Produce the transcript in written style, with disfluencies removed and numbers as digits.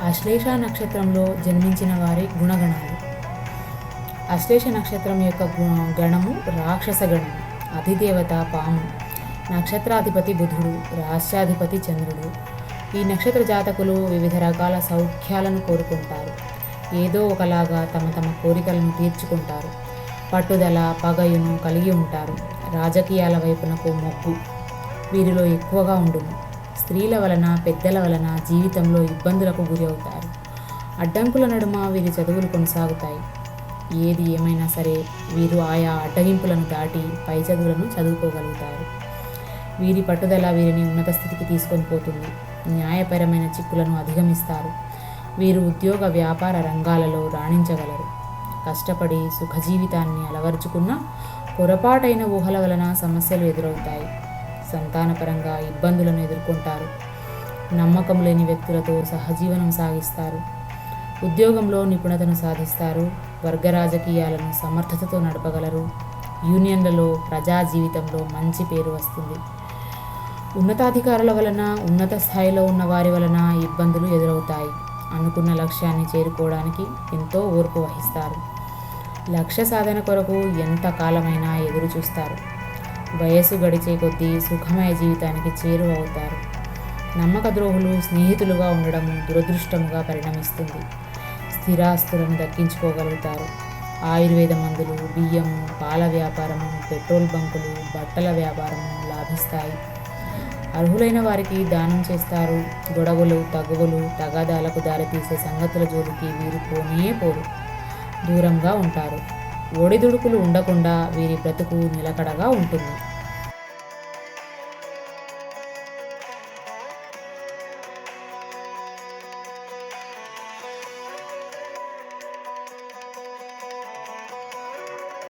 ఆశ్లేష నక్షత్రంలో జన్మించిన వారి గుణగణాలు. ఆశ్లేష నక్షత్రం యొక్క గణము రాక్షస గణము. అధిదేవత పాము. నక్షత్రాధిపతి బుధుడు. రాష్ట్రాధిపతి చంద్రుడు. ఈ నక్షత్ర జాతకులు వివిధ రకాల సౌఖ్యాలను కోరుకుంటారు. ఏదో ఒకలాగా తమ తమ కోరికలను తీర్చుకుంటారు. పట్టుదల, పగయును కలిగి ఉంటారు. రాజకీయాల వైపునకు మొగ్గు వీరిలో ఎక్కువగా ఉండును. స్త్రీల వలన, పెద్దల వలన జీవితంలో ఇబ్బందులకు గురి అవుతారు. అడ్డంకుల నడుమ వీరి చదువులు కొనసాగుతాయి. ఏది ఏమైనా సరే వీరు ఆయా అడ్డగింపులను దాటి పై చదువులను చదువుకోగలుగుతారు. వీరి పట్టుదల వీరిని ఉన్నత స్థితికి తీసుకొని పోతుంది. న్యాయపరమైన చిక్కులను అధిగమిస్తారు. వీరు ఉద్యోగ, వ్యాపార రంగాలలో రాణించగలరు. కష్టపడి సుఖజీవితాన్ని అలవరుచుకున్న పొరపాటైన ఊహల వలన సమస్యలు ఎదురవుతాయి. సంతానపరంగా ఇబ్బందులను ఎదుర్కొంటారు. నమ్మకం లేని వ్యక్తులతో సహజీవనం సాగిస్తారు. ఉద్యోగంలో నిపుణతను సాధిస్తారు. వర్గ రాజకీయాలను సమర్థతతో నడపగలరు. యూనియన్లలో, ప్రజా జీవితంలో మంచి పేరు వస్తుంది. ఉన్నతాధికారుల వలన, ఉన్నత స్థాయిలో ఉన్న వారి వలన ఇబ్బందులు ఎదురవుతాయి. అనుకున్న లక్ష్యాన్ని చేరుకోవడానికి ఎంతో ఓర్పు వహిస్తారు. లక్ష్య సాధన కొరకు ఎంత కాలమైనా ఎదురు చూస్తారు. వయస్సు గడిచే కొద్దీ సుఖమయ జీవితానికి చేరువవుతారు. నమ్మక ద్రోహులు స్నేహితులుగా ఉండడం దురదృష్టముగా పరిణమిస్తుంది. స్థిరాస్తులను దక్కించుకోగలుగుతారు. ఆయుర్వేద మందులు, బియ్యము, పాల వ్యాపారము, పెట్రోల్ బంకులు, బట్టల వ్యాపారము లాభిస్తాయి. అర్హులైన వారికి దానం చేస్తారు. గొడవలు, తగువులు, తగాదాలకు దారితీసే సంగతుల జోలికి వీరు పోనే పోరు. దూరంగా ఉంటారు. ఒడిదుడుకులు ఉండకుండా వీరి బ్రతుకు నిలకడగా ఉంటుంది.